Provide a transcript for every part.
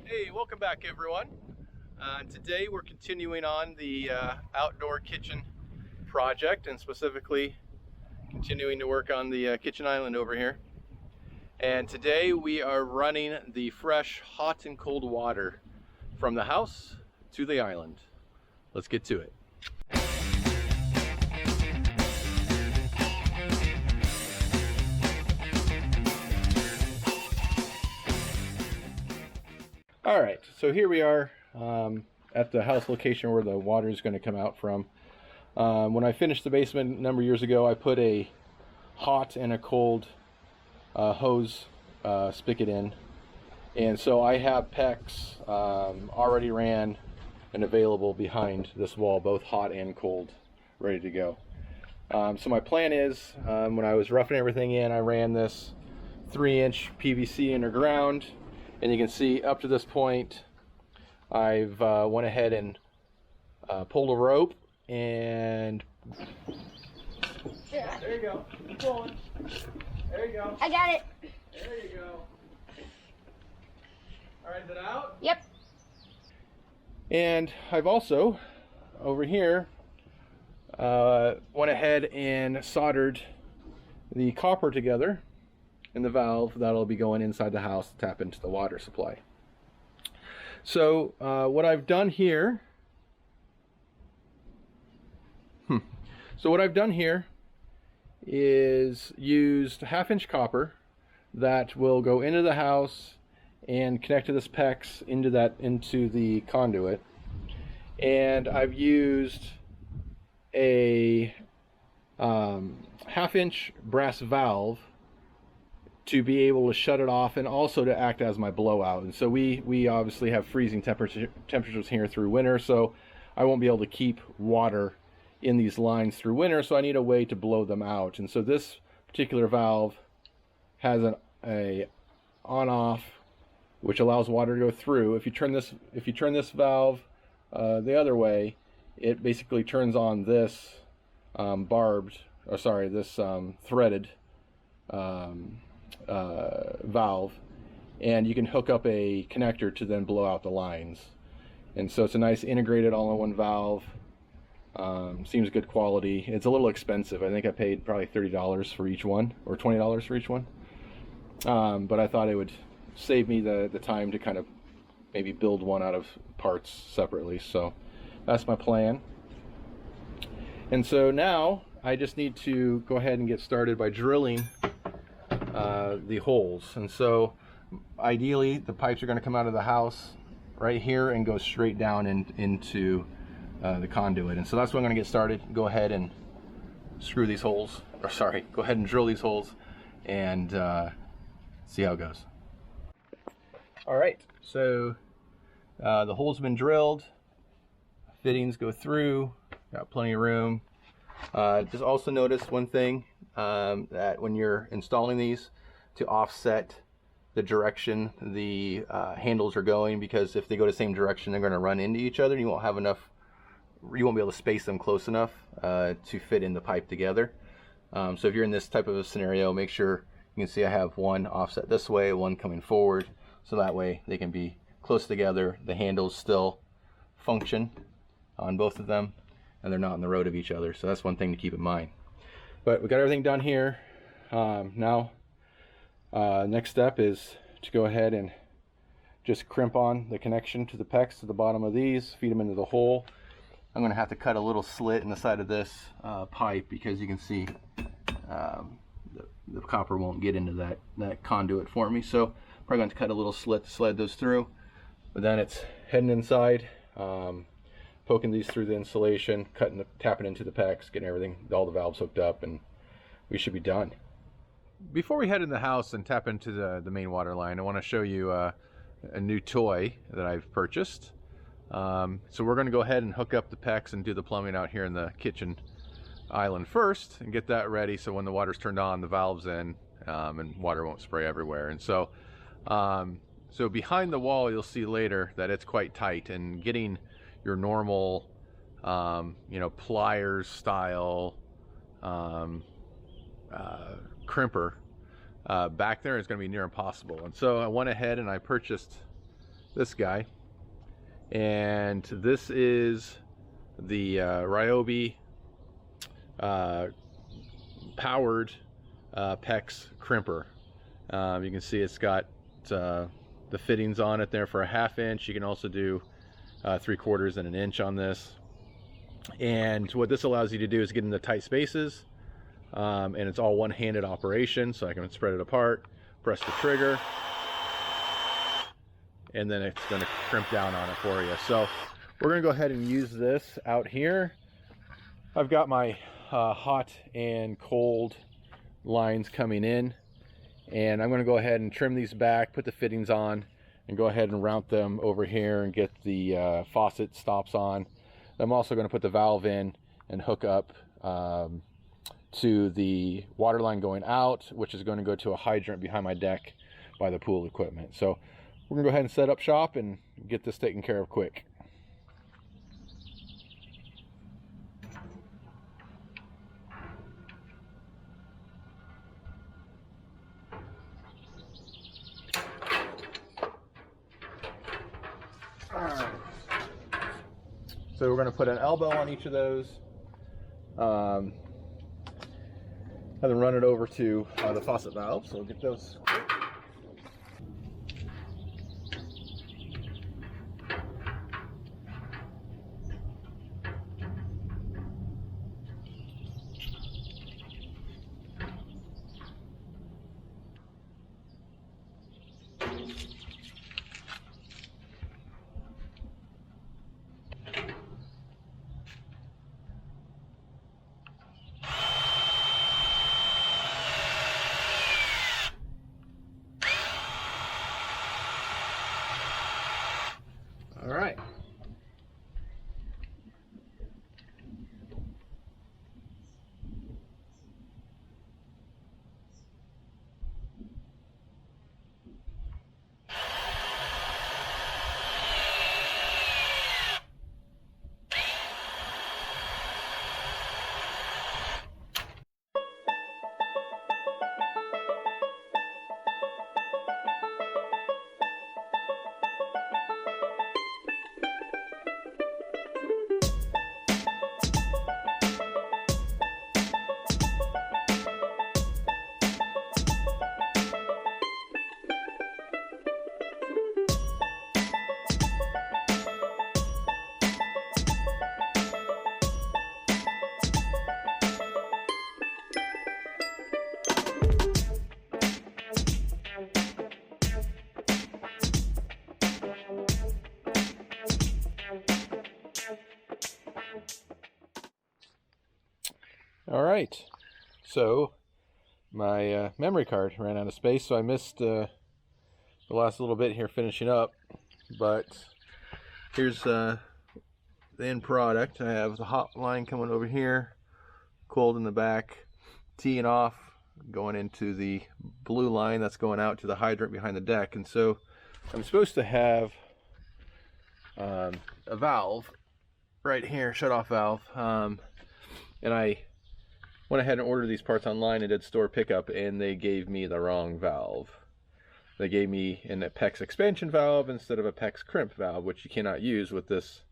Hey, welcome back everyone. Today we're continuing on the outdoor kitchen project, and specifically continuing to work on the kitchen island over here. And today we are running the fresh hot and cold water from the house to the island. Let's get to it. All right, so here we are at the house location where the water is going to come out from. When I finished the basement a number of years ago, I put a hot and a cold hose spigot in, and so I have PEX already ran and available behind this wall, both hot and cold, ready to go. So my plan is, when I was roughing everything in, I ran this 3-inch PVC underground. And you can see up to this point, I've went ahead and pulled a rope and there you go. Keep pulling. There you go. I got it. There you go. All right, is it out? Yep. And I've also, over here, went ahead and soldered the copper together and the valve that'll be going inside the house to tap into the water supply. So what I've done here is used 1/2-inch copper that will go into the house and connect to this PEX into the conduit, and I've used a 1/2-inch brass valve to be able to shut it off and also to act as my blowout. And so we obviously have freezing temperatures here through winter, so I won't be able to keep water in these lines through winter, so I need a way to blow them out. And so this particular valve has a on-off which allows water to go through. If you turn this valve the other way, it basically turns on this threaded valve, and you can hook up a connector to then blow out the lines. And so it's a nice integrated all-in-one valve. Seems good quality. It's a little expensive. I think I paid probably $30 for each one, or $20 for each one. But I thought it would save me the time to kind of maybe build one out of parts separately. So that's my plan. And so now I just need to go ahead and get started by drilling the holes. And so ideally the pipes are going to come out of the house right here and go straight down into the conduit. And so that's what I'm going to get started. Go ahead and screw these holes, or sorry, go ahead and drill these holes and see how it goes. All right, so the holes have been drilled, fittings go through, got plenty of room. Just also notice one thing, that when you're installing these, to offset the direction the handles are going, because if they go the same direction, they're going to run into each other, and you won't be able to space them close enough to fit in the pipe together. So if you're in this type of a scenario, make sure you can see I have one offset this way, one coming forward, so that way they can be close together. The handles still function on both of them, and they're not on the road of each other. So that's one thing to keep in mind. But we got everything done here. Now next step is to go ahead and just crimp on the connection to the PEX to the bottom of these, feed them into the hole. I'm going to have to cut a little slit in the side of this pipe, because you can see the copper won't get into that conduit for me. So I'm probably going to cut a little slit to slide those through. But then it's heading inside, poking these through the insulation, tapping into the PEX, getting everything, all the valves hooked up, and we should be done. Before we head in the house and tap into the main water line, I want to show you a new toy that I've purchased. So we're going to go ahead and hook up the PEX and do the plumbing out here in the kitchen island first, and get that ready so when the water's turned on, the valve's in, and water won't spray everywhere. And so so behind the wall, you'll see later that it's quite tight, and getting your normal pliers style crimper back there is going to be near impossible. And so I went ahead and I purchased this guy. And this is the Ryobi powered PEX crimper. You can see it's got the fittings on it there for a 1/2 inch. You can also do 3/4 and 1 inch on this. And what this allows you to do is get into tight spaces, and it's all one-handed operation, so I can spread it apart, press the trigger, and then it's going to crimp down on it for you. So we're going to go ahead and use this out here. I've got my hot and cold lines coming in, and I'm going to go ahead and trim these back, put the fittings on, and go ahead and route them over here and get the faucet stops on. I'm also going to put the valve in and hook up to the water line going out, which is going to go to a hydrant behind my deck by the pool equipment. So we're going to go ahead and set up shop and get this taken care of quick. So we're going to put an elbow on each of those, and then run it over to the faucet valve. So we'll get those quick. All right. All right, so my memory card ran out of space, so I missed the last little bit here finishing up, but here's the end product. I have the hot line coming over here, cold in the back, teeing off, going into the blue line that's going out to the hydrant behind the deck. And so I'm supposed to have a valve right here, shut-off valve, and I went ahead and ordered these parts online and did store pickup, and they gave me the wrong valve. They gave me a PEX expansion valve instead of a PEX crimp valve, which you cannot use with this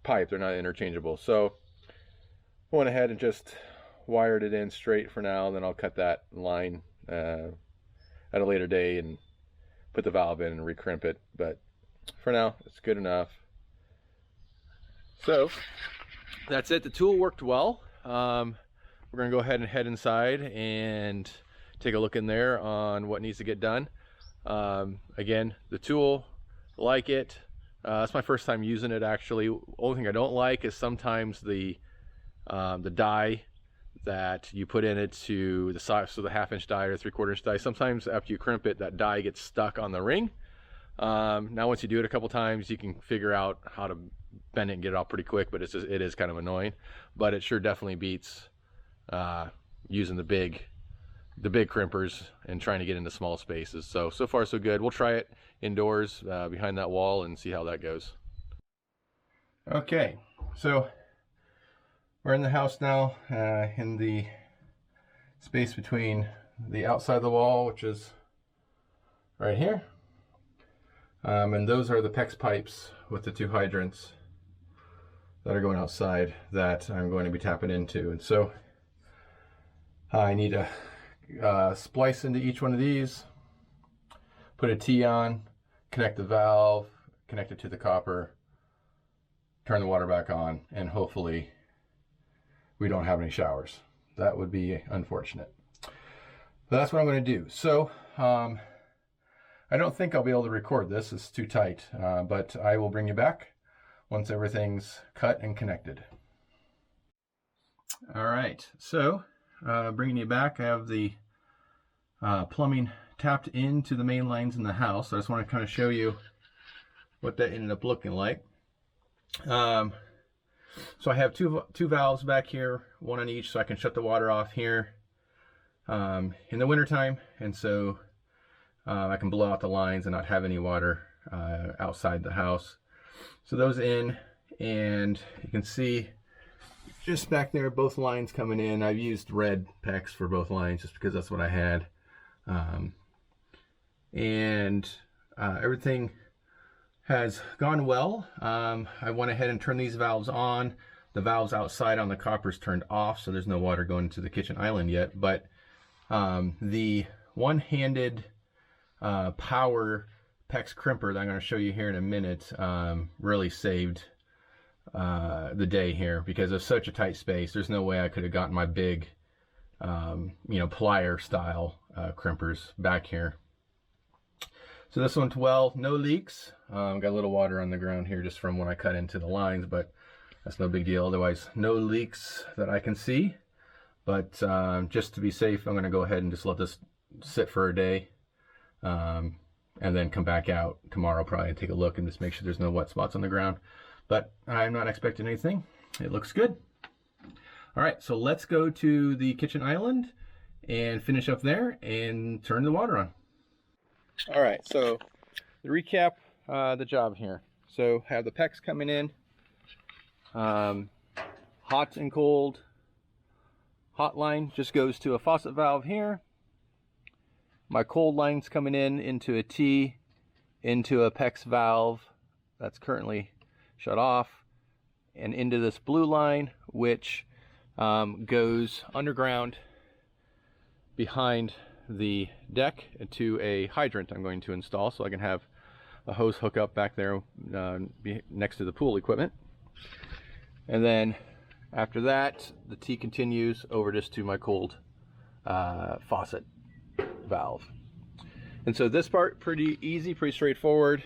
pipe. They're not interchangeable. So I went ahead and just wired it in straight for now, then I'll cut that line at a later day and put the valve in and recrimp it. But for now, it's good enough. So that's it. The tool worked well. We're going to go ahead and head inside and take a look in there on what needs to get done. Again, the tool, like it. It's my first time using it, actually. Only thing I don't like is sometimes the die that you put in it to the size, so the 1/2 inch die or 3/4 inch die, sometimes after you crimp it, that die gets stuck on the ring. Now once you do it a couple times, you can figure out how to bend it and get it out pretty quick, but it is kind of annoying. But it sure definitely beats using the big crimpers and trying to get into small spaces. So far so good. We'll try it indoors behind that wall and see how that goes. Okay, so we're in the house now, in the space between the outside of the wall, which is right here. And those are the PEX pipes with the 2 hydrants that are going outside that I'm going to be tapping into. And so I need to splice into each one of these, put a T on, connect the valve, connect it to the copper, turn the water back on, and hopefully we don't have any showers. That would be unfortunate. But that's what I'm going to do. So I don't think I'll be able to record this. It's too tight. But I will bring you back once everything's cut and connected. All right. So bringing you back, I have the plumbing tapped into the main lines in the house. I just want to kind of show you what that ended up looking like. So I have two valves back here, one on each, so I can shut the water off here in the wintertime, and so I can blow out the lines and not have any water outside the house. So those in, and you can see just back there, both lines coming in. I've used red PEX for both lines just because that's what I had. Everything has gone well. I went ahead and turned these valves on. The valves outside on the copper's turned off, so there's no water going into the kitchen island yet. But the one-handed power PEX crimper that I'm going to show you here in a minute really saved the day here, because of such a tight space. There's no way I could have gotten my big, plier style crimpers back here. So this one's well, no leaks. Got a little water on the ground here just from when I cut into the lines, but that's no big deal. Otherwise, no leaks that I can see. But just to be safe, I'm going to go ahead and just let this sit for a day, and then come back out tomorrow probably and take a look and just make sure there's no wet spots on the ground. But I'm not expecting anything. It looks good. All right, so let's go to the kitchen island and finish up there and turn the water on. All right, so to recap the job here. So have the PEX coming in, hot and cold. Hot line just goes to a faucet valve here. My cold line's coming in into a T, into a PEX valve that's currently shut off, and into this blue line, which goes underground behind the deck to a hydrant I'm going to install, so I can have a hose hook up back there next to the pool equipment. And then after that, the T continues over just to my cold faucet valve. And so this part, pretty easy, pretty straightforward.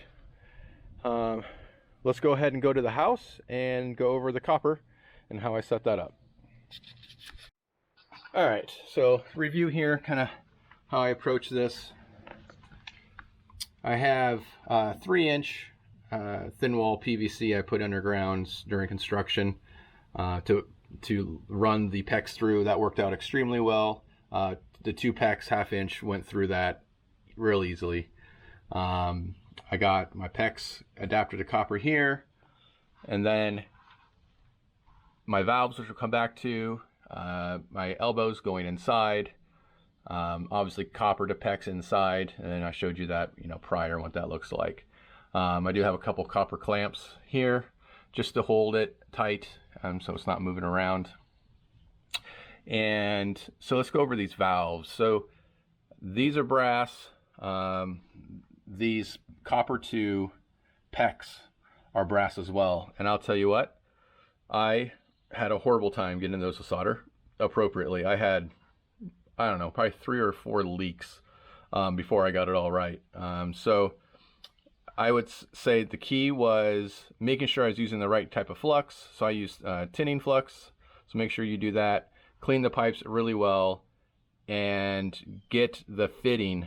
Let's go ahead and go to the house and go over the copper and how I set that up. All right, so review here, kind of how I approach this. I have 3-inch thin wall PVC I put underground during construction to run the PEX through. That worked out extremely well. The 2 PEX 1/2 inch went through that real easily. I got my PEX adapter to copper here, and then my valves, which will come back to, my elbows going inside, obviously copper to PEX inside, and then I showed you that prior what that looks like. I do have a couple copper clamps here just to hold it tight, so it's not moving around. And so let's go over these valves. So these are brass. These copper to PEX are brass as well. And I'll tell you what, I had a horrible time getting those to solder appropriately. I had, I don't know, probably 3 or 4 leaks before I got it all right. So I would say the key was making sure I was using the right type of flux. So I used tinning flux. So make sure you do that. Clean the pipes really well and get the fitting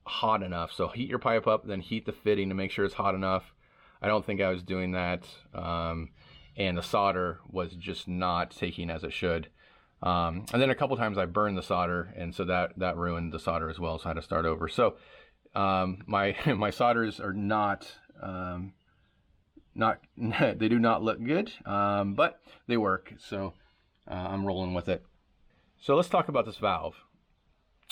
hot enough. So heat your pipe up, then heat the fitting to make sure it's hot enough. I don't think I was doing that. And the solder was just not taking as it should. And then a couple times I burned the solder, and so that ruined the solder as well, so I had to start over. So my solders are not they do not look good, but they work, so I'm rolling with it. So let's talk about this valve.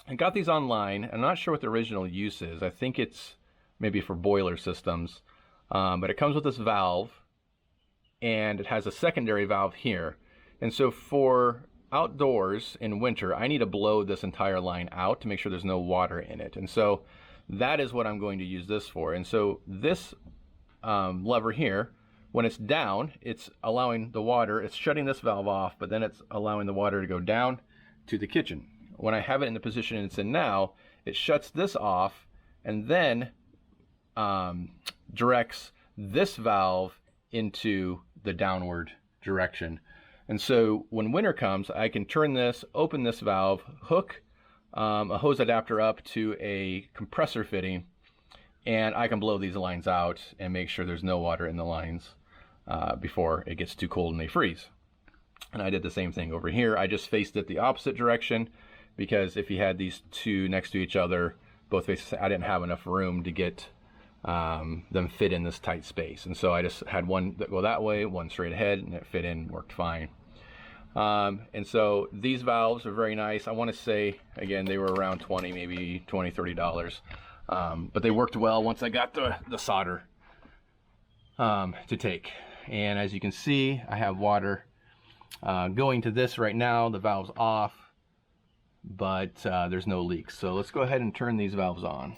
I got these online. I'm not sure what the original use is. I think it's maybe for boiler systems. But it comes with this valve, and it has a secondary valve here. And so for outdoors in winter, I need to blow this entire line out to make sure there's no water in it. And so that is what I'm going to use this for. And so this lever here, when it's down, it's allowing the water, it's shutting this valve off, but then it's allowing the water to go down to the kitchen. When I have it in the position it's in now, it shuts this off and then directs this valve into the downward direction. And so when winter comes, I can turn this, open this valve, hook a hose adapter up to a compressor fitting, and I can blow these lines out and make sure there's no water in the lines before it gets too cold and they freeze. And I did the same thing over here. I just faced it the opposite direction, because if you had these two next to each other, both faces, I didn't have enough room to get them fit in this tight space. And so I just had one that go that way, one straight ahead, and it fit in, worked fine. And so these valves are very nice. I want to say, again, they were around 20, maybe $20, $30. But they worked well once I got the solder to take. And as you can see, I have water going to this right now. The valve's off, but there's no leaks. So let's go ahead and turn these valves on.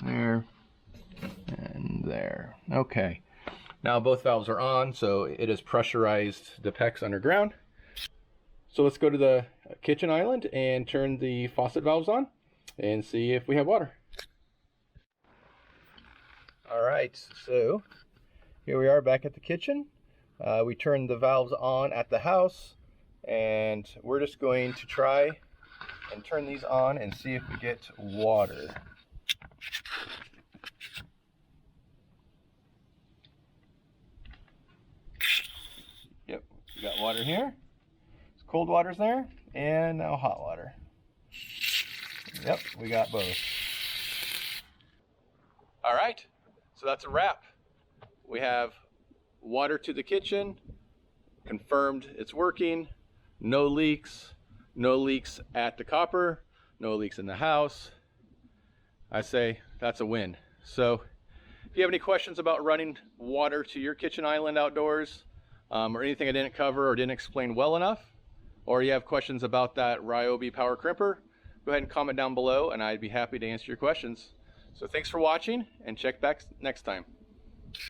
There and there. Okay. Now both valves are on, so it has pressurized the PEX underground. So let's go to the kitchen island and turn the faucet valves on and see if we have water. All right, so here we are back at the kitchen. We turned the valves on at the house, and we're just going to try and turn these on and see if we get water. Yep, we got water here. Cold water's there, and now hot water. Yep, we got both. All right, so that's a wrap. We have water to the kitchen, confirmed it's working, no leaks at the copper, no leaks in the house. I say that's a win. So if you have any questions about running water to your kitchen island outdoors, or anything I didn't cover or didn't explain well enough, or you have questions about that Ryobi power crimper, go ahead and comment down below and I'd be happy to answer your questions. So thanks for watching, and check back next time.